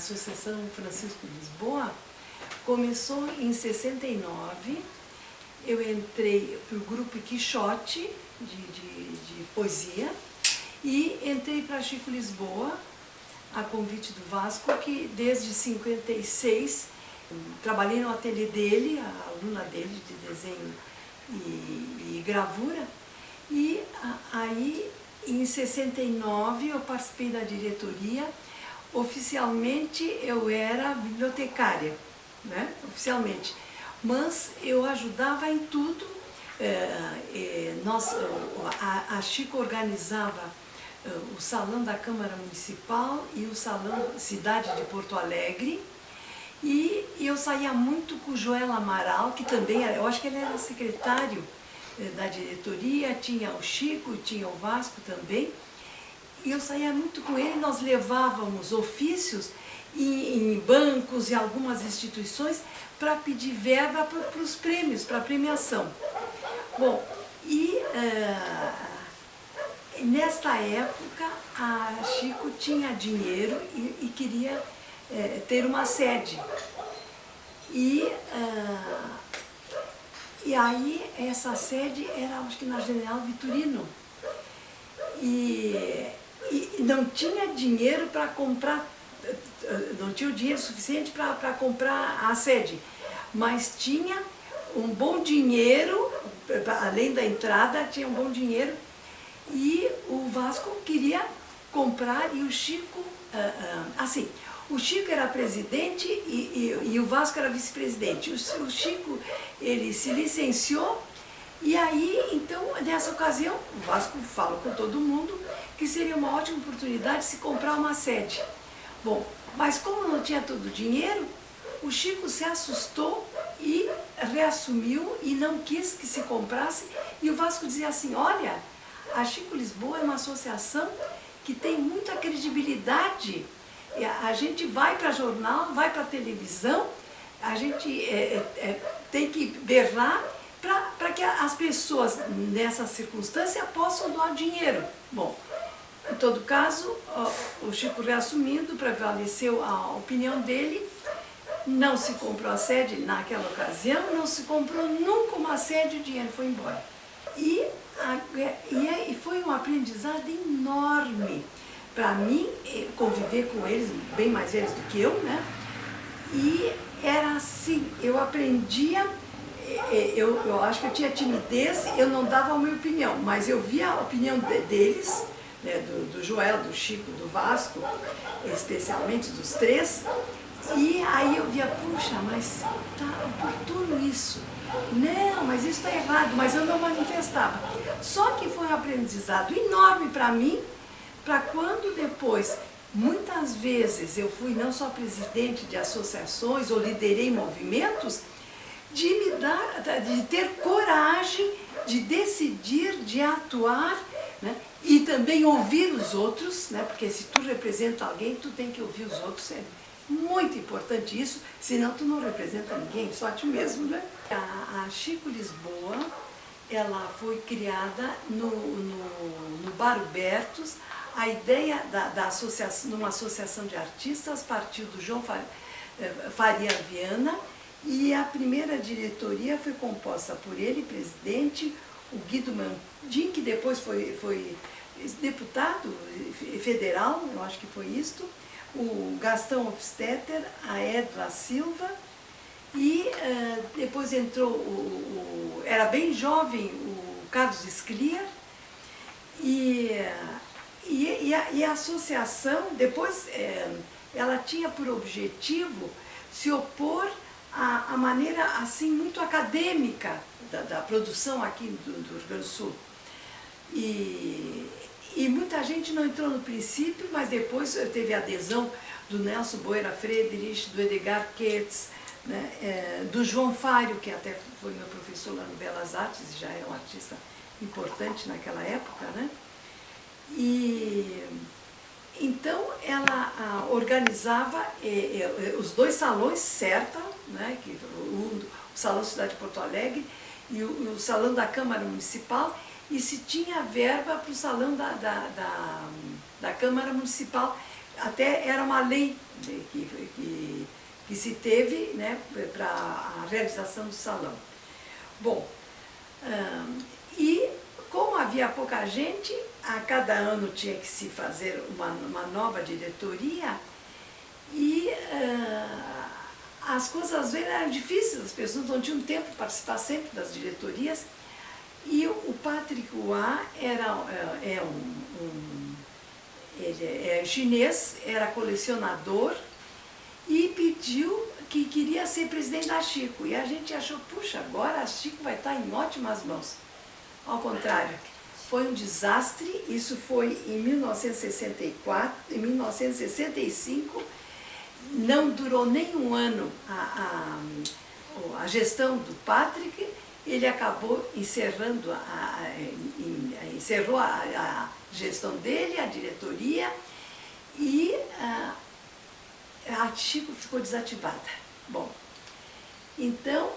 Associação Francisco Lisboa começou em 69. Eu entrei para o grupo Quixote de poesia e entrei para Chico Lisboa, a convite do Vasco, que desde 56 trabalhei no ateliê dele, a aluna dele de desenho e gravura, e aí em 69 eu participei da diretoria. Oficialmente eu era bibliotecária, né? Oficialmente, mas eu ajudava em tudo. A Chico organizava o Salão da Câmara Municipal e o Salão Cidade de Porto Alegre, e eu saía muito com o Joel Amaral, que também era, eu acho que ele era secretário da diretoria, tinha o Chico, tinha o Vasco também, e eu saía muito com ele. Nós levávamos ofícios em bancos e algumas instituições para pedir verba para os prêmios, para a premiação. Bom, e nesta época a Chico tinha dinheiro e queria ter uma sede. E aí essa sede era, acho que na General Vitorino. E não tinha dinheiro para comprar, não tinha o dinheiro suficiente para comprar a sede, mas tinha um bom dinheiro, além da entrada, tinha um bom dinheiro, e o Vasco queria comprar, e o Chico, assim, o Chico era presidente e o Vasco era vice-presidente. O Chico, ele se licenciou, e aí, então, nessa ocasião, o Vasco falou com todo mundo que seria uma ótima oportunidade de se comprar uma sede. Bom, mas como não tinha todo o dinheiro, o Chico se assustou e reassumiu e não quis que se comprasse. E o Vasco dizia assim: olha, a Chico Lisboa é uma associação que tem muita credibilidade. A gente vai para jornal, vai para televisão, a gente tem que berrar para que as pessoas, nessa circunstância, possam doar dinheiro. Bom, em todo caso, o Chico reassumindo, prevaleceu a opinião dele, não se comprou a sede naquela ocasião, não se comprou nunca uma sede, o dinheiro foi embora. E foi um aprendizado enorme para mim, conviver com eles, bem mais velhos do que eu, né? E era assim, eu aprendia. Eu acho que eu tinha timidez, eu não dava a minha opinião, mas eu via a opinião deles, né, do Joel, do Chico, do Vasco, especialmente dos três, e aí eu via, puxa, mas tá oportuno isso, não, mas isso está errado, mas eu não manifestava. Só que foi um aprendizado enorme para mim, para quando depois, muitas vezes eu fui não só presidente de associações ou liderei movimentos, de ter coragem de decidir, de atuar, né? E também ouvir os outros, né? Porque se tu representa alguém, tu tem que ouvir os outros, é muito importante isso, senão tu não representa ninguém, só ti mesmo, né? A Chico Lisboa, ela foi criada no Bar Hubertus. A ideia da associação, numa associação de artistas, partiu do João Faria Viana. E a primeira diretoria foi composta por ele, presidente, o Guido Mandim, que depois foi deputado federal, eu acho que foi isto, o Gastão Hofstetter, a Edla Silva, e depois entrou, era bem jovem, o Carlos Scliar, e a associação, depois, ela tinha por objetivo se opor a maneira assim muito acadêmica da produção aqui do Rio Grande do Sul. E muita gente não entrou no princípio, mas depois teve a adesão do Nelson Boeira Friedrich, do Edgar Ketz, né, do João Fário, que até foi meu professor lá no Belas Artes, já era um artista importante naquela época, né? E então ela organizava os dois salões, certa, né, que o Salão Cidade de Porto Alegre e o Salão da Câmara Municipal, e se tinha verba para o Salão da Câmara Municipal até era uma lei que se teve, né, para a realização do salão. Bom, e como havia pouca gente, a cada ano tinha que se fazer uma nova diretoria e as coisas às vezes eram difíceis, as pessoas não tinham tempo para participar sempre das diretorias. E o Patrick Hua ele é chinês, era colecionador e pediu que queria ser presidente da Chico. E a gente achou, puxa, agora a Chico vai estar em ótimas mãos. Ao contrário, foi um desastre. Isso foi em 1964, em 1965, não durou nem um ano a gestão do Patrick. Ele acabou encerrou a gestão dele, a diretoria, e a Chico ficou desativada. Bom, então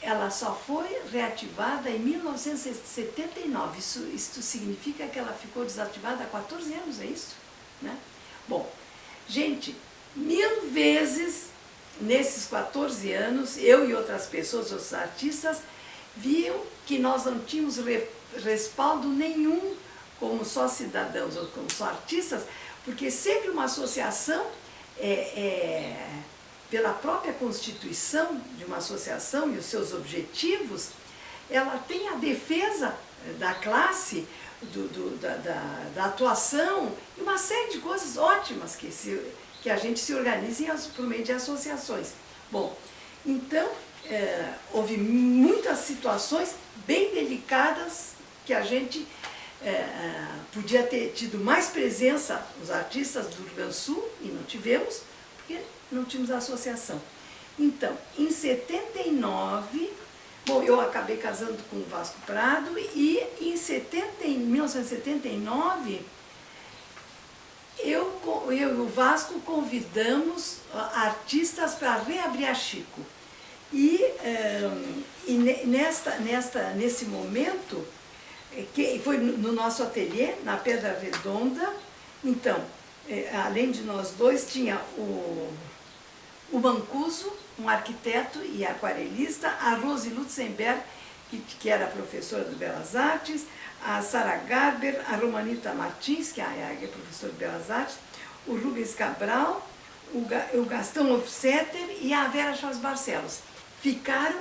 ela só foi reativada em 1979. Isso significa que ela ficou desativada há 14 anos, é isso? Né? Bom, gente, 1000 vezes nesses 14 anos, eu e outras pessoas, outros artistas, viam que nós não tínhamos respaldo nenhum como só cidadãos ou como só artistas, porque sempre uma associação, pela própria constituição de uma associação e os seus objetivos, ela tem a defesa da classe, da atuação e uma série de coisas ótimas que a gente se organiza por meio de associações. Bom, então, houve muitas situações bem delicadas que a gente podia ter tido mais presença, os artistas do Rio Grande do Sul, e não tivemos, porque não tínhamos associação. Então, em 79, bom, eu acabei casando com o Vasco Prado e em 1979, eu e o Vasco convidamos artistas para reabrir a Chico. E nesse momento, que foi no nosso ateliê, na Pedra Redonda, então, além de nós dois, tinha o Mancuso, um arquiteto e aquarelista, a Rose Lutzenberg, que era professora de Belas Artes, a Sara Garber, a Romanita Martins, que é professora de Belas Artes, o Rubens Cabral, o Gastão Hofstetter e a Vera Chaves Barcelos. Ficaram,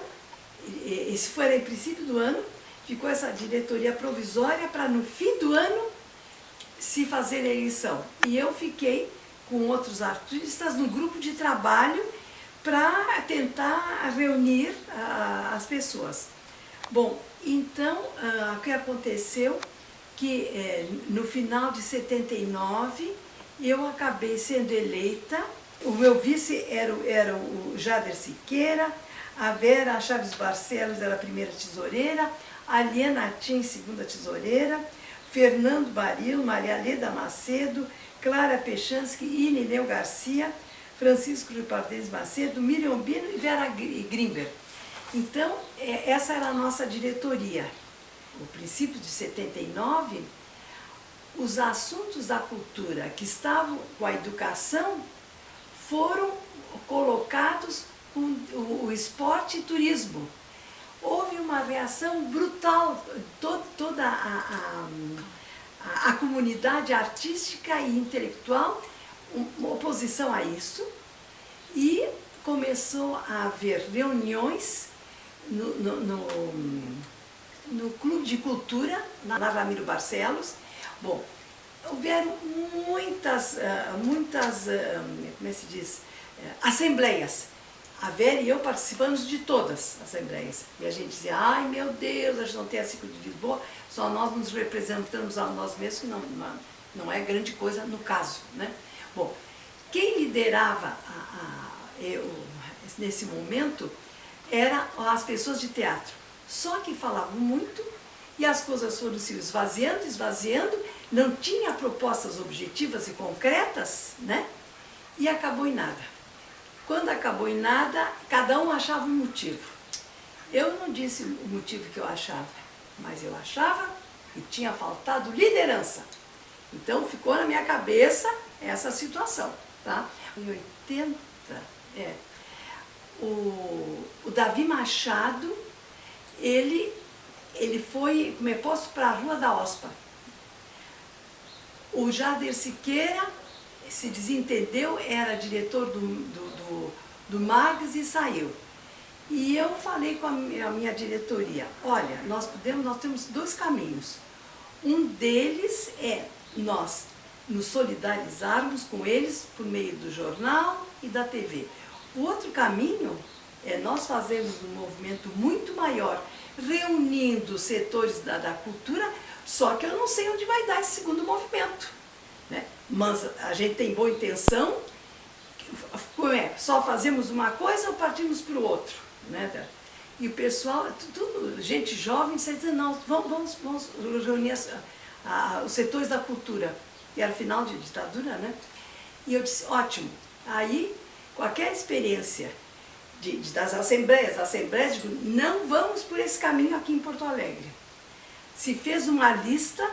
esse foi em princípio do ano, ficou essa diretoria provisória para no fim do ano se fazer a eleição. E eu fiquei com outros artistas no grupo de trabalho para tentar reunir as pessoas. Bom, então, o que aconteceu que no final de 79 eu acabei sendo eleita. O meu vice era o Jader Siqueira, a Vera Chaves Barcelos era a primeira tesoureira, a Liana Tim, segunda tesoureira, Fernando Baril, Maria Leda Macedo, Clara Pechansky, Irineu Garcia, Francisco Ripardez Macedo, Miriam Bino e Vera Grimber. Então, essa era a nossa diretoria. No princípio de 79, os assuntos da cultura que estavam com a educação foram colocados com o esporte e turismo. Houve uma reação brutal, toda a comunidade artística e intelectual, uma oposição a isso, e começou a haver reuniões no Clube de Cultura, na Ramiro Barcelos. Bom, houveram muitas como se diz, assembleias. A Vera e eu participamos de todas as assembleias. E a gente dizia, ai meu Deus, a gente não tem a Chico de Lisboa, só nós nos representamos a nós mesmos, que não é grande coisa no caso, né? Bom, quem liderava nesse momento eram as pessoas de teatro. Só que falavam muito e as coisas foram se esvaziando, não tinha propostas objetivas e concretas, né? E acabou em nada. Quando acabou em nada, cada um achava um motivo. Eu não disse o motivo que eu achava, mas eu achava que tinha faltado liderança. Então ficou na minha cabeça essa situação, tá? Em 80, o Davi Machado, ele foi posto para a Rua da Ospa. O Jader Siqueira se desentendeu, era diretor do Margs e saiu. E eu falei com a minha diretoria, olha, nós temos dois caminhos. Um deles é nós nos solidarizarmos com eles por meio do jornal e da TV. O outro caminho é nós fazermos um movimento muito maior, reunindo os setores da cultura, só que eu não sei onde vai dar esse segundo movimento, né? Mas a gente tem boa intenção, só fazemos uma coisa ou partimos para o outro, né? E o pessoal, tudo, gente jovem, você diz, não, vamos reunir os setores da cultura. E era final de ditadura, né? E eu disse, ótimo. Aí, qualquer experiência das assembleias, digo, não vamos por esse caminho aqui em Porto Alegre. Se fez uma lista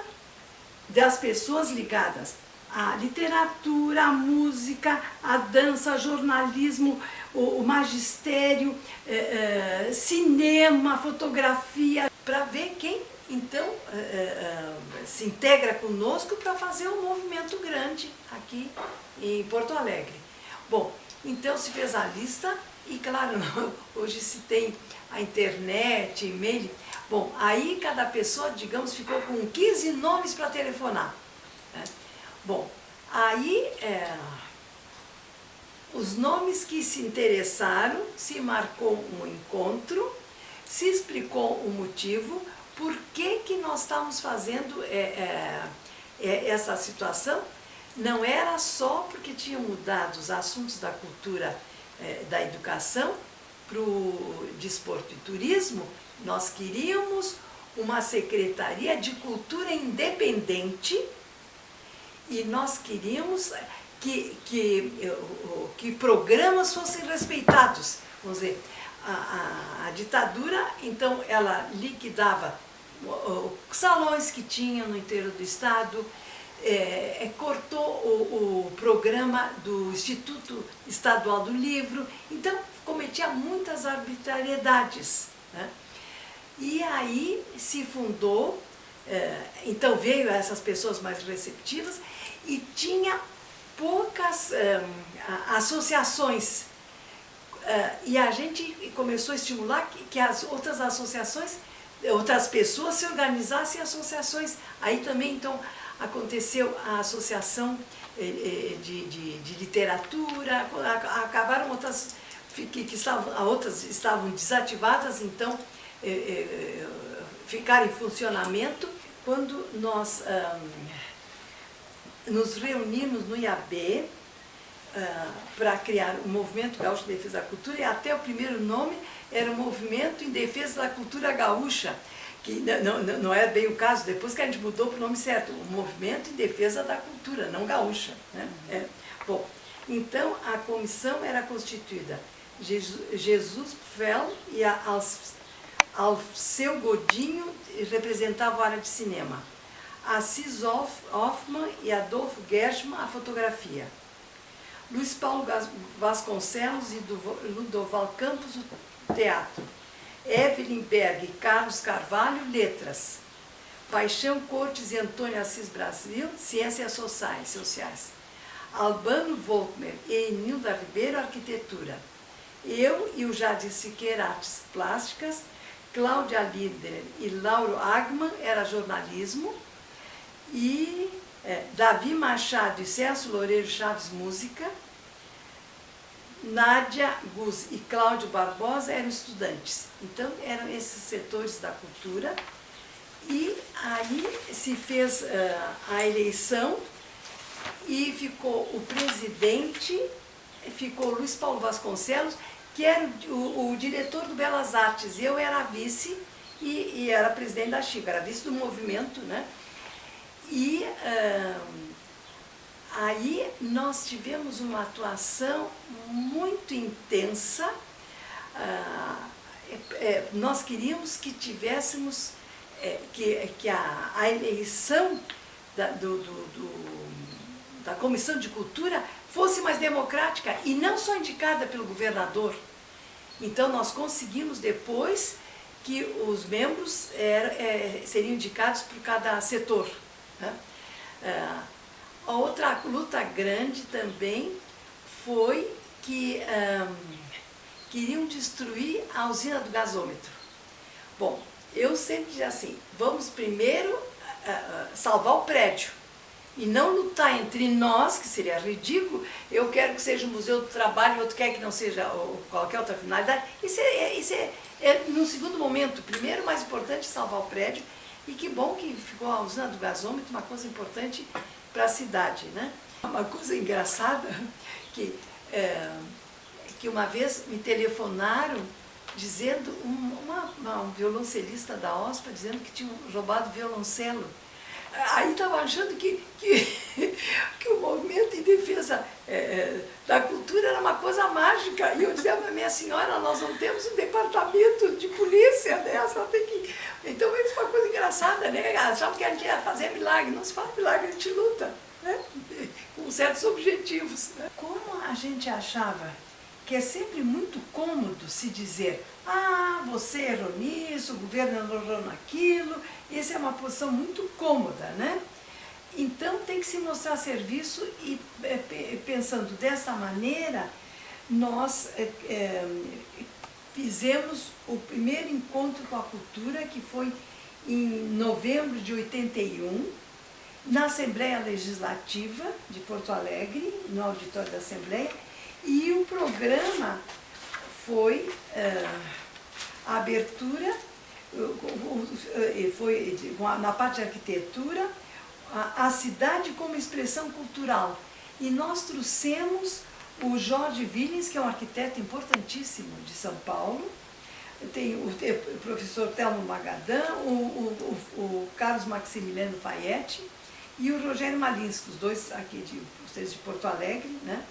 das pessoas ligadas à literatura, à música, à dança, ao jornalismo, o magistério, cinema, fotografia, para ver quem então se integra conosco para fazer um movimento grande aqui em Porto Alegre. Bom, então se fez a lista e, claro, hoje se tem a internet, e-mail. Bom, aí cada pessoa, digamos, ficou com 15 nomes para telefonar, né? Bom, aí os nomes que se interessaram, se marcou um encontro, se explicou o motivo, por que nós estamos fazendo essa situação. Não era só porque tinham mudado os assuntos da cultura, da educação para o desporto e turismo. Nós queríamos uma secretaria de cultura independente e nós queríamos que programas fossem respeitados. Vamos dizer, a ditadura, então, ela liquidava os salões que tinha no interior do estado, cortou o programa do Instituto Estadual do Livro, então cometia muitas arbitrariedades, né? E aí se fundou, então veio essas pessoas mais receptivas e tinha poucas associações. E a gente começou a estimular que as outras associações, outras pessoas se organizassem em associações. Aí também, então, aconteceu a associação de literatura, acabaram outras outras estavam desativadas, então ficaram em funcionamento. Quando nós nos reunimos no IAB, para criar o Movimento Gaúcho de Defesa da Cultura, e até o primeiro nome era o Movimento em Defesa da Cultura Gaúcha, que não é bem o caso, depois que a gente mudou para o nome certo, o Movimento em Defesa da Cultura, não gaúcha, né? Bom, então a comissão era constituída Jesus Pfel e Alceu Godinho representavam a área de cinema, Assis Hoffmann e Adolfo Gershman a fotografia, Luiz Paulo Vasconcelos e Ludoval Campos o teatro, Evelyn Berg e Carlos Carvalho, letras, Paixão Cortes e Antônio Assis Brasil, ciências sociais, Albano Volkmer e Nilda Ribeiro, arquitetura, eu e o Jadir Siqueira, artes plásticas, Cláudia Linder e Lauro Agman, era jornalismo, e Davi Machado e Celso Loureiro Chaves, música, Nádia Guz e Cláudio Barbosa eram estudantes. Então, eram esses setores da cultura. E aí se fez a eleição e ficou o presidente, ficou Luiz Paulo Vasconcelos, que era o diretor do Belas Artes. Eu era a vice e era presidente da Chico, era vice do movimento, né? E aí nós tivemos uma atuação muito intensa. Nós queríamos que tivéssemos, que a eleição da Comissão de Cultura fosse mais democrática e não só indicada pelo governador. Então nós conseguimos depois que os membros seriam indicados por cada setor, né? A outra luta grande também foi que queriam destruir a usina do gasômetro. Bom, eu sempre dizia assim, vamos primeiro salvar o prédio e não lutar entre nós, que seria ridículo, eu quero que seja o Museu do Trabalho, outro quer que não seja qualquer outra finalidade. Isso é no segundo momento. Primeiro, o mais importante é salvar o prédio, e que bom que ficou a usina do gasômetro, uma coisa importante para a cidade, né? Uma coisa engraçada, que uma vez me telefonaram dizendo, um violoncelista da OSPA dizendo que tinham roubado violoncelo. Aí estava achando que o movimento em defesa da cultura era uma coisa mágica. E eu dizia, mas minha senhora, nós não temos um departamento de polícia, né? Só tem que... Então isso é uma coisa engraçada, né? Achavam que a gente ia fazer milagre. Não se faz milagre, a gente luta, né? Com certos objetivos, né? Como a gente achava que é sempre muito cômodo se dizer, você errou nisso, o governo errou naquilo, essa é uma posição muito cômoda, né? Então tem que se mostrar serviço e pensando dessa maneira, nós fizemos o primeiro encontro com a cultura, que foi em novembro de 81, na Assembleia Legislativa de Porto Alegre, no auditório da Assembleia, e o programa foi a abertura, foi na parte de arquitetura, a cidade como expressão cultural. E nós trouxemos o Jorge Willens, que é um arquiteto importantíssimo de São Paulo, tem o professor Telmo Magadã, o Carlos Maximiliano Faietti e o Rogério Malinski, os dois aqui de Porto Alegre, né?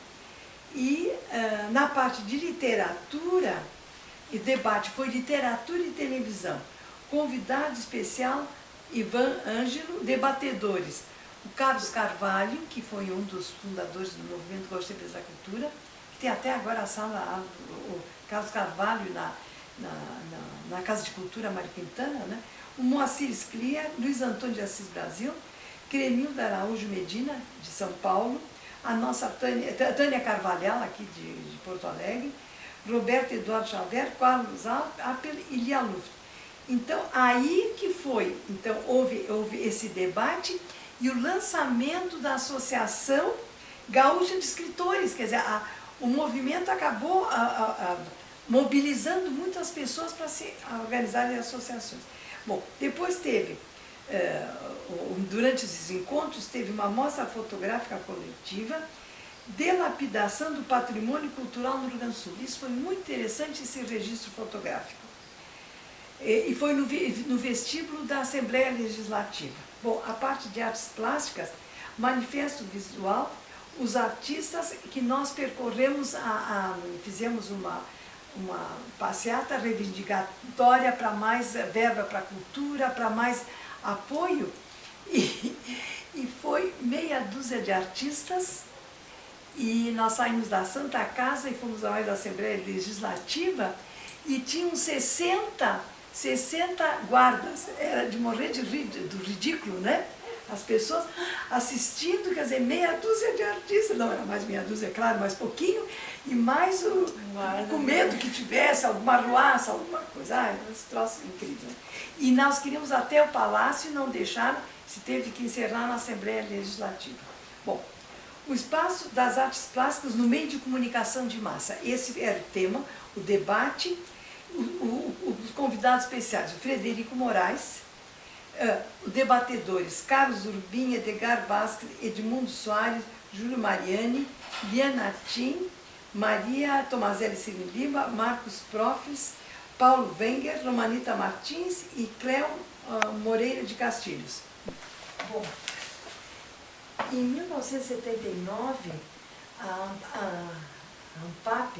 E na parte de literatura e debate foi literatura e televisão. Convidado especial, Ivan Ângelo, debatedores. O Carlos Carvalho, que foi um dos fundadores do movimento Gosto de Defesa da Cultura, que tem até agora a sala, o Carlos Carvalho na Casa de Cultura Mário Quintana, né? O Moacir Sclia, Luiz Antônio de Assis Brasil, Cremilda Araújo Medina, de São Paulo, a nossa Tânia Carvalhal, aqui de Porto Alegre, Roberto Eduardo Xavier, Carlos Appel e Lia Luft. Então, aí que foi, então houve esse debate e o lançamento da Associação Gaúcha de Escritores, quer dizer, o movimento acabou mobilizando muitas pessoas para se organizarem associações. Bom, depois teve, durante esses encontros, teve uma mostra fotográfica coletiva de lapidação do patrimônio cultural no Rio Grande do Sul. Isso foi muito interessante, esse registro fotográfico. E foi no vestíbulo da Assembleia Legislativa. Bom, a parte de artes plásticas, manifesto visual, os artistas que nós percorremos, fizemos uma passeata reivindicatória para mais verba para a cultura, para mais apoio, e foi meia dúzia de artistas, e nós saímos da Santa Casa e fomos ao da Assembleia Legislativa, e tinham 60 guardas, era de morrer do ridículo, né? As pessoas assistindo, quer dizer, meia dúzia de artistas, não era mais meia dúzia, é claro, mais pouquinho, e mais com medo que tivesse alguma arruaça, alguma coisa, esse troço incrível. E nós queríamos até o palácio e não deixaram, se teve que encerrar na Assembleia Legislativa. Bom, o espaço das artes plásticas no meio de comunicação de massa, esse era o tema, o debate, os convidados especiais, o Frederico Moraes, os debatedores Carlos Urbim, Edgar Vasquez, Edmundo Soares, Júlio Mariani, Liana Tim, Maria Tomazelli Cine Lima, Marcos Profis, Paulo Wenger, Romanita Martins e Cleo Moreira de Castilhos. Bom, em 1979, a ANPAP,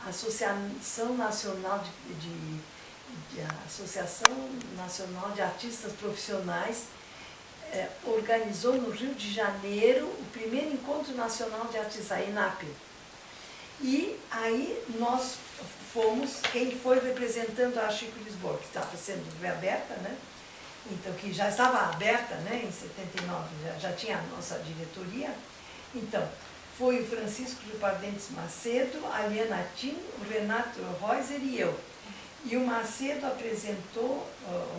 Associação Nacional Associação Nacional de Artistas Profissionais, organizou no Rio de Janeiro o primeiro Encontro Nacional de Artesãos, ENAP. E aí nós fomos, quem foi representando a Chico Lisboa, que estava sendo reaberta, né? Então, que já estava aberta, né, em 79, já tinha a nossa diretoria. Então, foi o Francisco Ripardentes Macedo, a Liana Tim, o Renato Reuser e eu. E o Macedo apresentou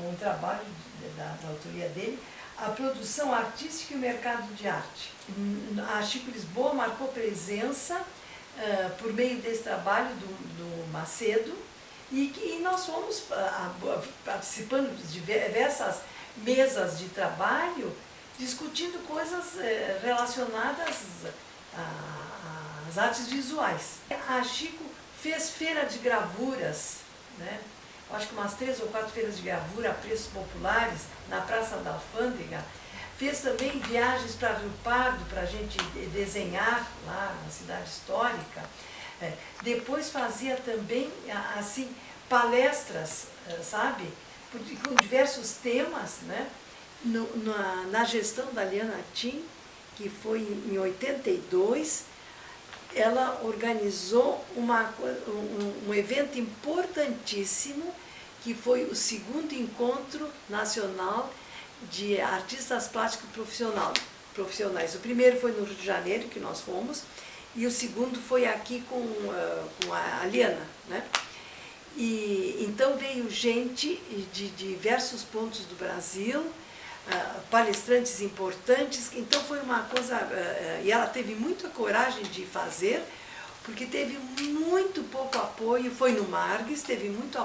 um trabalho da autoria dele, a produção artística e o mercado de arte. A Chico Lisboa marcou presença por meio desse trabalho do Macedo, e nós fomos participando de diversas mesas de trabalho, discutindo coisas relacionadas às artes visuais. A Chico fez feira de gravuras, né? Acho que umas 3 ou 4 feiras de gravura a preços populares na Praça da Alfândega. Fez também viagens para Rio Pardo, para a gente desenhar lá na cidade histórica. Depois fazia também, assim, palestras, sabe, com diversos temas, né? Na gestão da Liana Tim, que foi em 82, ela organizou um evento importantíssimo, que foi o 2º Encontro Nacional de Artistas Plásticos Profissionais. O primeiro foi no Rio de Janeiro, que nós fomos, e o segundo foi aqui com a Liana, né? E então veio gente de diversos pontos do Brasil, palestrantes importantes. Então foi uma coisa, e ela teve muita coragem de fazer, porque teve muito pouco apoio, foi no Margues, teve muito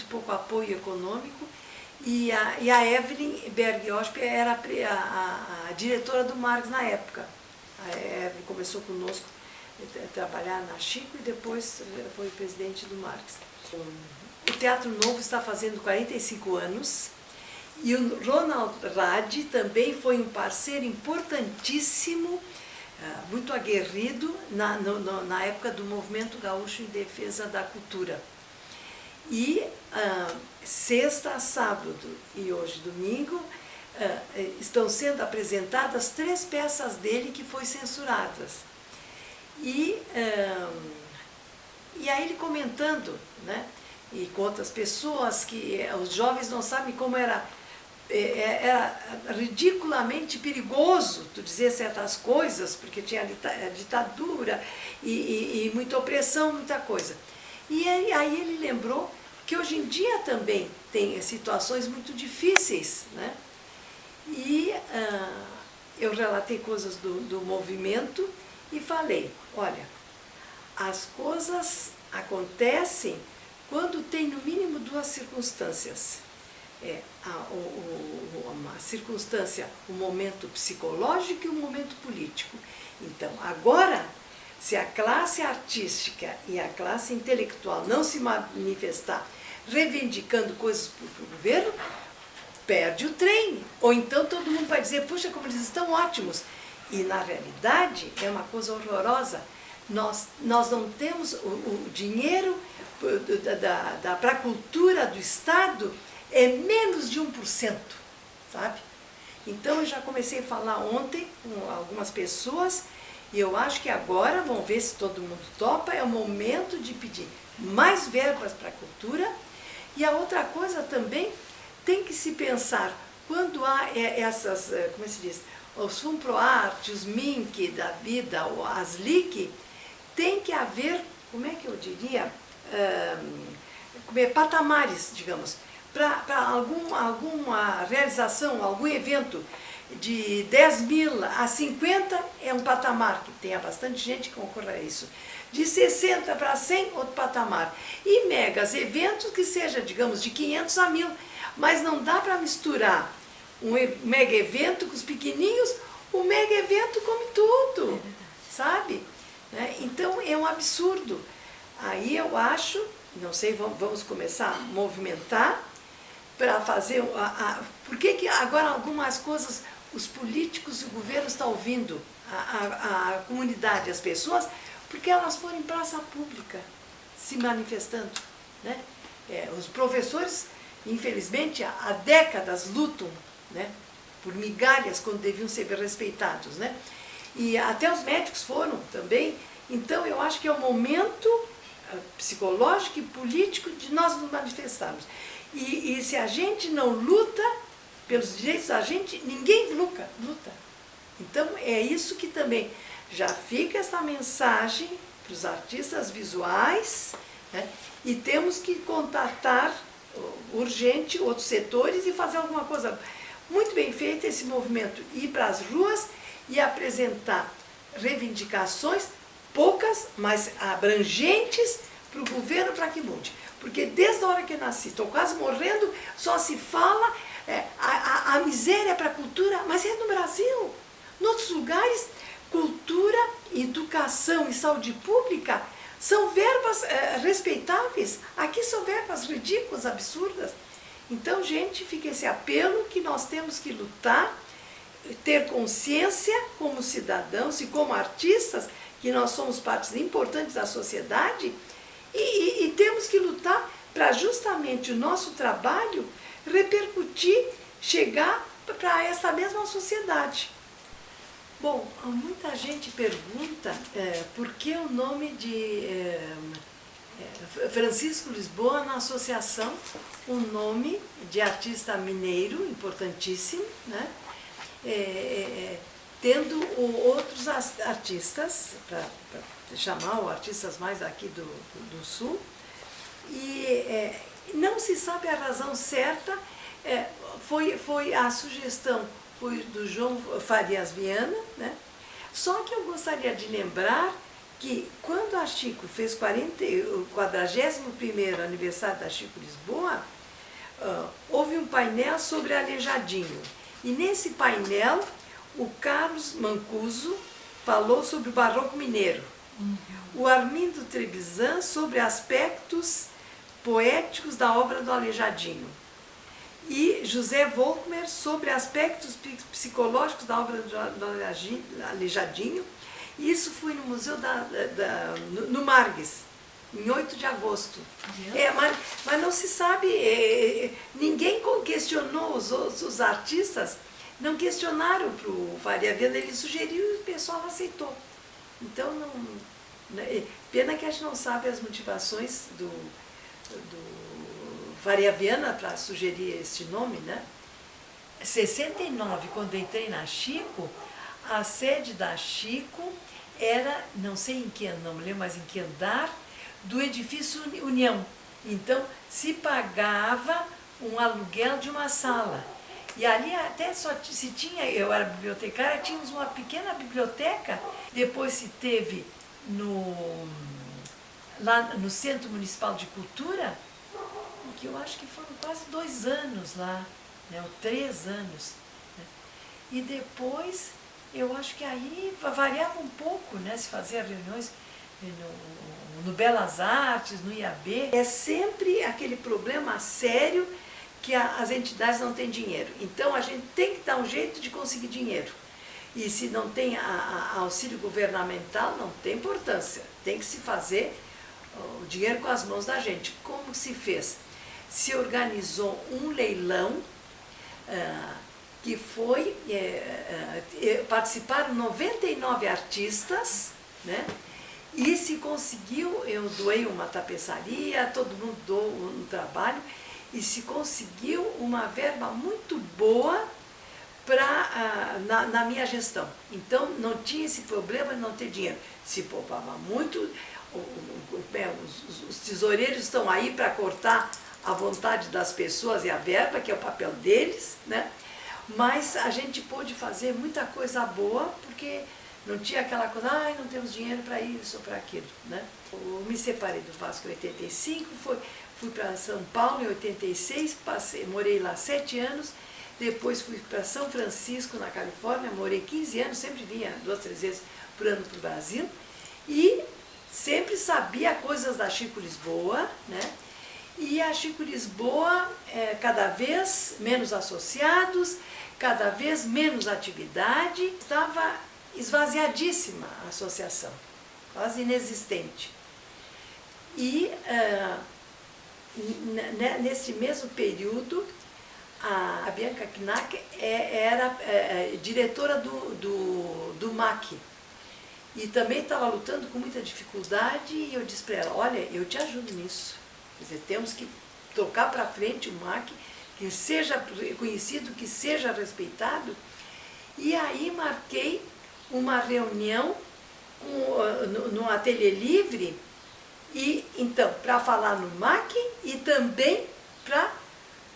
pouco apoio econômico, e a Evelyn Berg-Osp era a diretora do Margues na época. A Evelyn começou conosco a trabalhar na Chico e depois foi presidente do Margues. O Teatro Novo está fazendo 45 anos, e o Ronald Radi também foi um parceiro importantíssimo, muito aguerrido na época do Movimento Gaúcho em Defesa da Cultura. E sexta, sábado e hoje domingo estão sendo apresentadas 3 peças dele que foram censuradas. E aí ele comentando, né, e com outras pessoas, que os jovens não sabem como era ridiculamente perigoso tu dizer certas coisas, porque tinha ditadura e muita opressão, muita coisa. E aí ele lembrou que hoje em dia também tem situações muito difíceis, né? E eu relatei coisas do movimento e falei, olha, as coisas acontecem quando tem no mínimo 2 circunstâncias. Uma circunstância, o momento psicológico e o momento político. Então, agora, se a classe artística e a classe intelectual não se manifestar reivindicando coisas para o governo, perde o trem. Ou então todo mundo vai dizer, puxa, como eles estão ótimos. E na realidade é uma coisa horrorosa. Nós não temos o dinheiro para a cultura do Estado, é menos de 1%, sabe? Então eu já comecei a falar ontem com algumas pessoas, e eu acho que agora, vamos ver se todo mundo topa, é o momento de pedir mais verbas para a cultura. E a outra coisa também, tem que se pensar, quando há essas, como se diz, os Funproarte, os MINC da vida, as LIC, tem que haver, como é que eu diria, patamares, digamos, para alguma realização, algum evento de 10 mil a 50 é um patamar, que tenha bastante gente que concorra a isso. De 60 para 100, outro patamar. E megas eventos que seja, digamos, de 500 a 1000. Mas não dá para misturar um mega evento com os pequenininhos, o mega evento come tudo, sabe? Então é um absurdo. Aí eu acho, não sei, vamos começar a movimentar para fazer... Por que agora algumas coisas os políticos e o governo estão ouvindo a comunidade, as pessoas, porque elas foram em praça pública se manifestando, né? Os professores, infelizmente, há décadas lutam, né, por migalhas, quando deviam ser respeitados, né? E até os médicos foram também. Então, eu acho que é o momento psicológico e político de nós nos manifestarmos. E se a gente não luta pelos direitos da gente, ninguém luta. Então, é isso que também já fica essa mensagem para os artistas visuais, né? E temos que contatar urgente outros setores e fazer alguma coisa muito bem feita, esse movimento, ir para as ruas e apresentar reivindicações, poucas, mas abrangentes, para o governo para que mude. Porque desde a hora que eu nasci, estou quase morrendo, só se fala a miséria para a cultura, mas é no Brasil. Em outros lugares, cultura, educação e saúde pública são verbas respeitáveis. Aqui são verbas ridículas, absurdas. Então, gente, fica esse apelo que nós temos que lutar, ter consciência como cidadãos e como artistas, que nós somos partes importantes da sociedade, e temos que lutar para justamente o nosso trabalho repercutir, chegar para essa mesma sociedade. Bom, muita gente pergunta por que o nome de Francisco Lisboa na associação, um nome de artista mineiro importantíssimo, né? Tendo outros artistas, para chamar artistas mais aqui do Sul, e não se sabe a razão certa, foi a sugestão foi do João Farias Viana, né? Só que eu gostaria de lembrar que quando a Chico fez o 41º aniversário da Chico Lisboa, houve um painel sobre Aleijadinho. E nesse painel, o Carlos Mancuso falou sobre o barroco mineiro. O Armindo Trebizan sobre aspectos poéticos da obra do Aleijadinho. E José Volkmer sobre aspectos psicológicos da obra do Aleijadinho. Isso foi no Museu no Margues, em 8 de agosto. Mas não se sabe, ninguém questionou, os artistas não questionaram para o Faria Viana, ele sugeriu e o pessoal aceitou. Então, pena que a gente não sabe as motivações do Faria Viana para sugerir este nome, né? Em 69, quando entrei na Chico, a sede da Chico era, não sei em que ano, não me lembro, mas em que andar, do edifício União. Então, se pagava um aluguel de uma sala. E ali até só se tinha, eu era bibliotecária, tínhamos uma pequena biblioteca, depois se teve lá no Centro Municipal de Cultura, que eu acho que foram quase 2 anos lá, né, ou 3 anos. Né? E depois, eu acho que aí variava um pouco, né, se fazia reuniões no Belas Artes, no IAB. É sempre aquele problema sério que as entidades não têm dinheiro. Então, a gente tem que dar um jeito de conseguir dinheiro. E se não tem auxílio governamental, não tem importância. Tem que se fazer o dinheiro com as mãos da gente. Como se fez? Se organizou um leilão que foi, participaram 99 artistas, né? E se conseguiu, eu doei uma tapeçaria, todo mundo doou um trabalho, e se conseguiu uma verba muito boa na minha gestão. Então, não tinha esse problema de não ter dinheiro. Se poupava muito, os tesoureiros estão aí para cortar a vontade das pessoas e a verba, que é o papel deles, né? Mas a gente pôde fazer muita coisa boa, porque não tinha aquela coisa, não temos dinheiro para isso ou para aquilo, né? Eu me separei do Vasco em 85, fui para São Paulo em 86, morei lá 7 anos, depois fui para São Francisco, na Califórnia, morei 15 anos, sempre vinha 2, 3 vezes por ano para o Brasil, e sempre sabia coisas da Chico Lisboa, né? E a Chico Lisboa, cada vez menos associados, cada vez menos atividade, estava esvaziadíssima a associação, quase inexistente. E nesse mesmo período, A Bianca Knack era diretora do MAC. E também estava lutando com muita dificuldade e eu disse para ela, olha, eu te ajudo nisso. Quer dizer, temos que tocar para frente o MAC, que seja reconhecido, que seja respeitado. E aí marquei uma reunião no Ateliê Livre, e então, para falar no MAC e também para,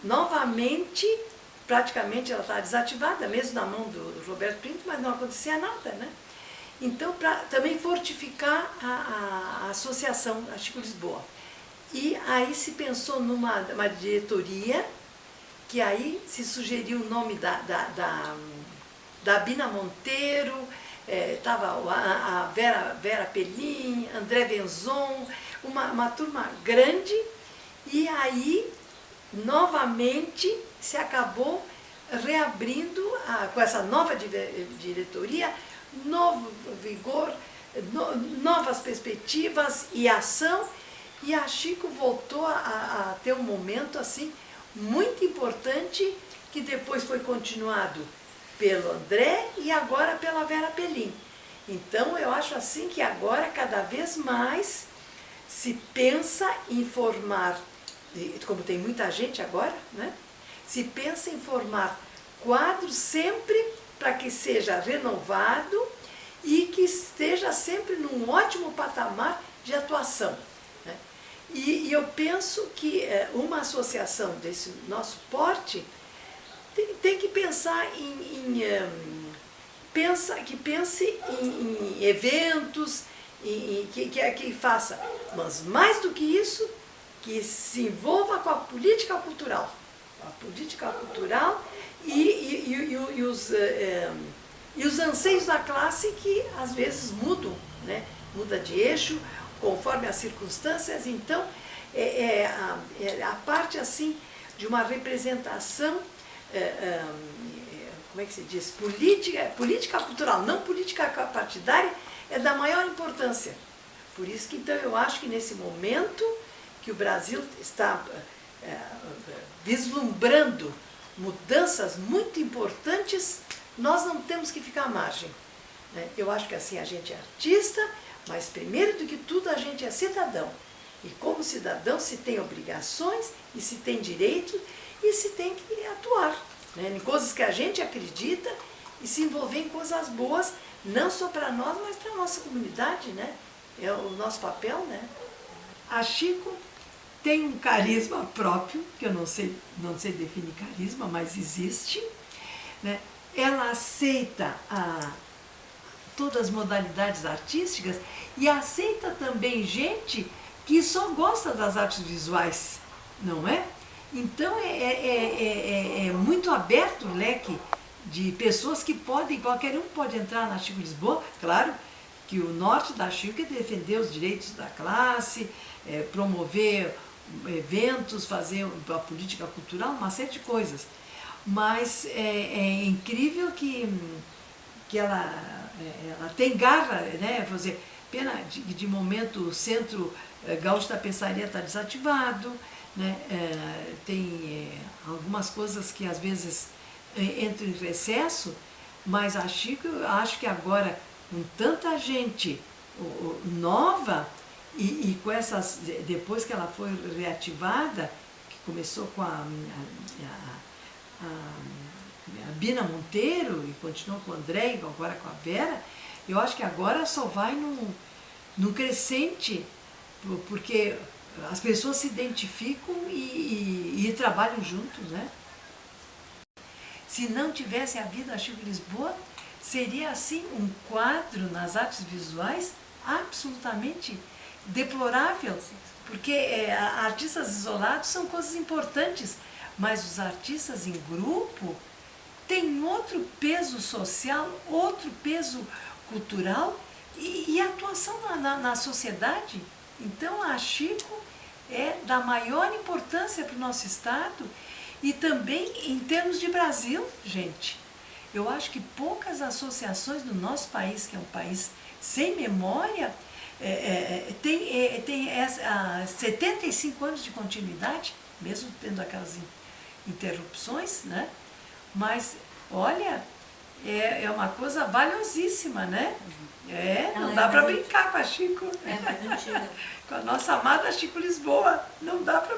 novamente, praticamente ela estava desativada, mesmo na mão do Roberto Pinto, mas não acontecia nada, né? Então, para também fortificar a associação, a Chico Lisboa. E aí se pensou numa diretoria, que aí se sugeriu o nome da Bina Monteiro, estava a Vera Pelim, André Benzon, uma turma grande, e aí novamente se acabou reabrindo com essa nova diretoria, novo vigor, novas perspectivas e ação, e a Chico voltou a ter um momento assim muito importante, que depois foi continuado pelo André e agora pela Vera Pelim. Então eu acho assim que agora cada vez mais se pensa em formar, como tem muita gente agora, né? Se pensa em formar quadros sempre para que seja renovado e que esteja sempre num ótimo patamar de atuação, né? E eu penso que uma associação desse nosso porte tem que pensar que pense em eventos, que faça, mas mais do que isso, que se envolva com a política cultural. A política cultural e os anseios da classe, que às vezes mudam, né? Muda de eixo conforme as circunstâncias. Então a parte assim de uma representação, como é que se diz, política cultural, não política partidária, é da maior importância. Por isso que então eu acho que nesse momento que o Brasil está vislumbrando mudanças muito importantes, nós não temos que ficar à margem, né? Eu acho que assim a gente é artista, mas primeiro do que tudo a gente é cidadão. E como cidadão se tem obrigações e se tem direitos e se tem que atuar, né? Em coisas que a gente acredita e se envolver em coisas boas, não só para nós, mas para a nossa comunidade, né? É o nosso papel, né? A Chico tem um carisma próprio, que eu não sei definir carisma, mas existe, né? Ela aceita todas as modalidades artísticas e aceita também gente que só gosta das artes visuais, não é? Então é muito aberto o leque de pessoas que podem, qualquer um pode entrar na Chico Lisboa. Claro que o norte da Chico é defender os direitos da classe, promover eventos, fazer a política cultural, uma série de coisas. Mas é incrível que ela tem garra, né? Vou dizer, pena de momento o Centro Gaúcho da Peçaria está desativado, né? Tem algumas coisas que às vezes entram em recesso, mas a Chico, eu acho que agora, com tanta gente nova, e com essas, depois que ela foi reativada, que começou com a Bina Monteiro e continuou com o André, e agora com a Vera, eu acho que agora só vai num crescente, porque as pessoas se identificam e trabalham juntos, né? Se não tivesse havido a Chico Lisboa, seria assim um quadro nas artes visuais absolutamente deplorável, porque artistas isolados são coisas importantes, mas os artistas em grupo têm outro peso social, outro peso cultural e atuação na sociedade. Então a Chico é da maior importância para o nosso estado e também em termos de Brasil, gente. Eu acho que poucas associações do nosso país, que é um país sem memória, tem 75 anos de continuidade, mesmo tendo aquelas interrupções, né? Mas, olha, é uma coisa valiosíssima, né? Não Ela dá é para mais brincar com a Chico. É mais antiga. Com a nossa amada Chico Lisboa. Não dá para